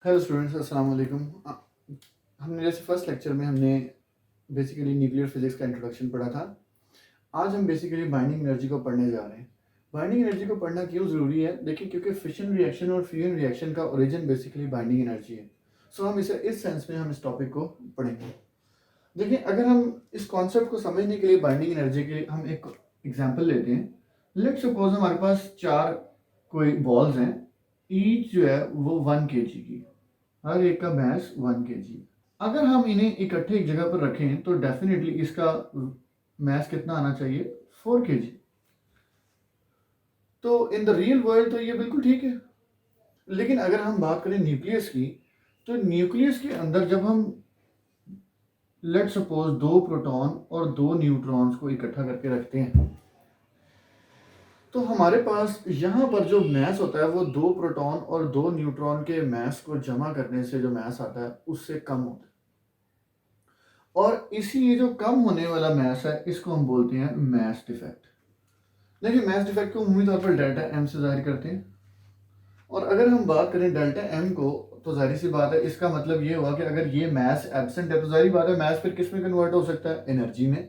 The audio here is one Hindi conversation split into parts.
हेलो स्टूडेंट्स, अस्सलाम वालेकुम। हमने जैसे फर्स्ट लेक्चर में हमने बेसिकली न्यूक्लियर फिजिक्स का इंट्रोडक्शन पढ़ा था। आज हम बेसिकली बाइंडिंग एनर्जी को पढ़ने जा रहे हैं। बाइंडिंग एनर्जी को पढ़ना क्यों ज़रूरी है? देखिए, क्योंकि फिशन रिएक्शन और फ्यूजन रिएक्शन का ओरिजिन बेसिकली बाइंडिंग एनर्जी है। सो हम इसे इस सेंस में हम इस टॉपिक को पढ़ेंगे। देखिए, अगर हम इस कॉन्सेप्ट को समझने के लिए बाइंडिंग एनर्जी के हम एक एग्जाम्पल लेते हैं। लेट सपोज हमारे पास 4 कोई बॉल्स हैं। ईच जो है वो 1 kg की, हर एक का मास 1 kg। अगर हम इन्हें इकट्ठे एक जगह पर रखें तो डेफिनेटली इसका मास कितना आना चाहिए? 4 kg। तो इन द रियल वर्ल्ड तो ये बिल्कुल ठीक है। लेकिन अगर हम बात करें न्यूक्लियस की, तो न्यूक्लियस के अंदर जब हम लेट सपोज 2 प्रोटॉन और 2 न्यूट्रॉन्स को इकट्ठा करके रखते हैं, तो हमारे पास यहाँ पर जो मास होता है वो 2 प्रोटॉन और 2 न्यूट्रॉन के मास को जमा करने से जो मास आता है उससे कम होता है। और इसी ये जो कम होने वाला मास है इसको हम बोलते हैं मास डिफेक्ट। देखिए, मास डिफेक्ट को उम्मीद तौर पर डेल्टा एम से जाहिर करते हैं। और अगर हम बात करें डेल्टा एम को, तो जाहिर सी बात है इसका मतलब ये हुआ कि अगर ये मास एब्सेंट है तो जाहिर बात है मास फिर किस में कन्वर्ट हो सकता है? एनर्जी में।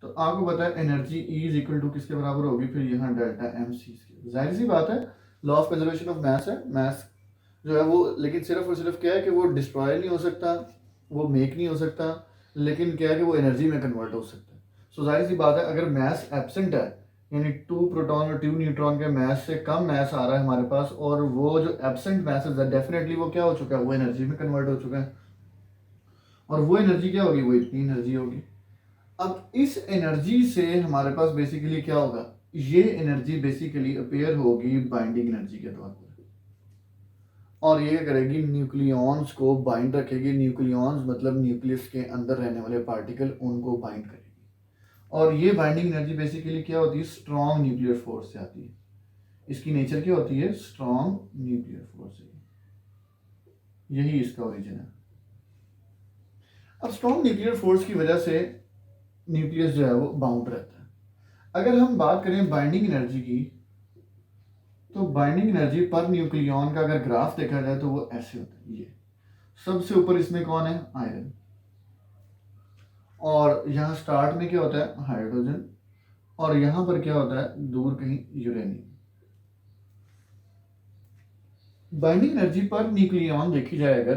तो आपको पता है energy E is equal to किसके बराबर होगी? फिर यहाँ डेल्टा एम सी। जाहिर सी बात है, law of conservation of mass है। मास जो है वो लेकिन सिर्फ और सिर्फ क्या है कि वो डिस्ट्रॉय नहीं हो सकता, वो मेक नहीं हो सकता, लेकिन क्या है कि वो एनर्जी में कन्वर्ट हो सकता है। सो जाहिर सी बात है अगर मास एब्सेंट है, यानी 2 प्रोटॉन और 2 न्यूट्रॉन के मास से कम मास आ रहा है हमारे पास, और वो जो एब्सेंट मास है डेफिनेटली वो क्या हो चुका है? वो एनर्जी में कन्वर्ट हो चुका है। और वो एनर्जी क्या होगी? वो इतनी एनर्जी होगी। अब इस एनर्जी से हमारे पास बेसिकली क्या होगा? ये एनर्जी बेसिकली अपेयर होगी बाइंडिंग एनर्जी के तौर पर, और ये करेगी न्यूक्लियॉन्स को बाइंड रखेगी। न्यूक्लियॉन्स मतलब न्यूक्लियस के अंदर रहने वाले पार्टिकल, उनको बाइंड करेगी। और ये बाइंडिंग एनर्जी बेसिकली क्या होती है? स्ट्रॉन्ग न्यूक्लियर फोर्स से आती है। इसकी नेचर क्या होती है? स्ट्रॉन्ग न्यूक्लियर फोर्स से। यही इसका ओरिजिन है। अब स्ट्रॉन्ग न्यूक्लियर फोर्स की वजह से न्यूक्लियस जो है वो बाउंड रहता है। अगर हम बात करें बाइंडिंग एनर्जी की, तो बाइंडिंग एनर्जी पर न्यूक्लियॉन का अगर ग्राफ देखा जाए तो वो ऐसे होता है। ये सबसे ऊपर इसमें कौन है? आयरन। और यहाँ स्टार्ट में क्या होता है? हाइड्रोजन। और यहाँ पर क्या होता है? दूर कहीं यूरेनियम। बाइंडिंग एनर्जी पर न्यूक्लियॉन देखी जाए अगर,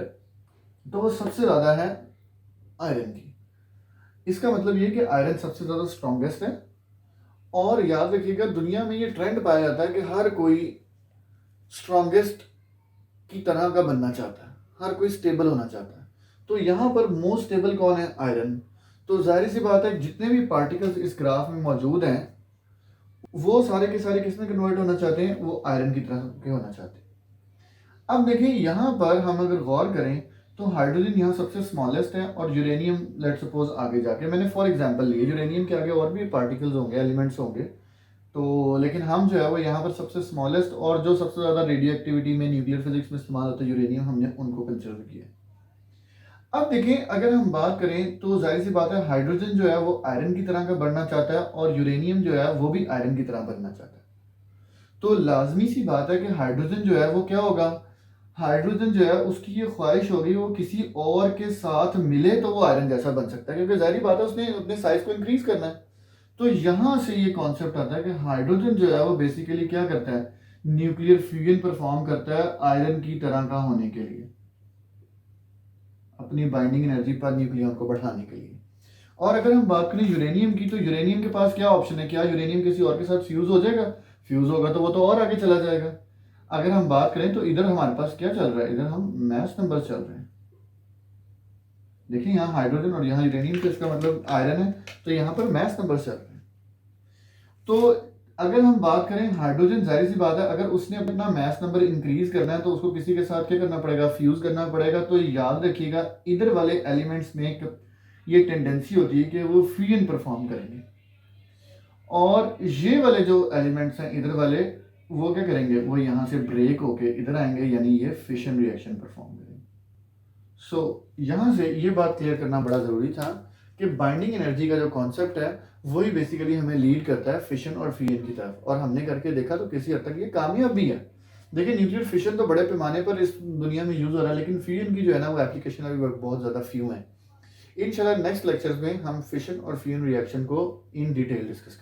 तो वो सबसे ज़्यादा है आयरन की। इसका मतलब ये कि आयरन सबसे ज़्यादा स्ट्रॉन्गेस्ट है। और याद रखिएगा, दुनिया में ये ट्रेंड पाया जाता है कि हर कोई स्ट्रॉन्गेस्ट की तरह का बनना चाहता है, हर कोई स्टेबल होना चाहता है। तो यहाँ पर मोस्ट स्टेबल कौन है? आयरन। तो जाहिर सी बात है जितने भी पार्टिकल्स इस ग्राफ में मौजूद हैं वो सारे के सारे किस में कन्वर्ट होना चाहते हैं? वो आयरन की तरह के होना चाहते हैं। अब देखिए, यहाँ पर हम अगर गौर करें तो हाइड्रोजन यहाँ सबसे स्मॉलेस्ट है, और यूरेनियम लेट सपोज आगे जाके, मैंने फॉर एग्जांपल लिए, यूरेनियम के आगे और भी पार्टिकल्स होंगे, एलिमेंट्स होंगे। तो लेकिन हम जो है वो यहाँ पर सबसे स्मॉलेस्ट और जो सबसे ज़्यादा रेडियो एक्टिविटी में न्यूक्लियर फिजिक्स में इस्तेमाल होता है यूरेनियम, हमने उनको कंसिडर किया है। अब देखिए, अगर हम बात करें तो जाहिर सी बात है हाइड्रोजन जो है वो आयरन की तरह का बनना चाहता है, और यूरेनियम जो है वो भी आयरन की तरह बनना चाहता है। तो लाजमी सी बात है कि हाइड्रोजन जो है वो क्या होगा? हाइड्रोजन जो है उसकी ये ख्वाहिश होगी वो किसी और के साथ मिले तो वो आयरन जैसा बन सकता है, क्योंकि जाहिर बात है उसने अपने साइज को इंक्रीज करना है। तो यहाँ से ये कॉन्सेप्ट आता है कि हाइड्रोजन जो है वो बेसिकली क्या करता है? न्यूक्लियर फ्यूजन परफॉर्म करता है आयरन की तरह का होने के लिए, अपनी बाइंडिंग एनर्जी पर न्यूक्लियन को बढ़ाने के लिए। और अगर हम बात करें यूरेनियम की, तो यूरेनियम के पास क्या ऑप्शन है? क्या यूरेनियम किसी और के साथ फ्यूज हो जाएगा? फ्यूज होगा तो वो तो और आगे चला जाएगा। अगर हम बात करें तो इधर हमारे पास क्या चल रहा है? इधर हम मास नंबर चल रहे हैं। देखिए, यहाँ हाइड्रोजन और यहाँ यूरेनियम, तो इसका मतलब आयरन है, तो यहाँ पर मास नंबर चल रहे हैं। तो अगर हम बात करें हाइड्रोजन, जाहिर सी बात है अगर उसने अपना मास नंबर इंक्रीज करना है तो उसको किसी के साथ क्या करना पड़ेगा? फ्यूज करना पड़ेगा। तो याद रखिएगा इधर वाले एलिमेंट्स में ये टेंडेंसी होती है कि वो फ्यूजन परफॉर्म करेंगे, और ये वाले जो एलिमेंट्स हैं इधर वाले, वो क्या करेंगे? वो यहाँ से ब्रेक होके इधर आएंगे, यानी ये फिशन रिएक्शन परफॉर्म करेंगे। सो यहाँ से ये बात क्लियर करना बड़ा ज़रूरी था कि बाइंडिंग एनर्जी का जो कॉन्सेप्ट है वही बेसिकली हमें लीड करता है फिशन और फ्यूजन की तरफ, और हमने करके देखा तो किसी हद तक ये कामयाब भी है। देखिए न्यूक्लियर फिशन तो बड़े पैमाने पर इस दुनिया में यूज़ हो रहा है, लेकिन फ्यूजन की जो है ना वो एप्लीकेशन अभी बहुत ज़्यादा फ्यू हैं। इंशाल्लाह नेक्स्ट लेक्चर्स में हम फिशन और फ्यूजन रिएक्शन को इन डिटेल डिस्कस करेंगे।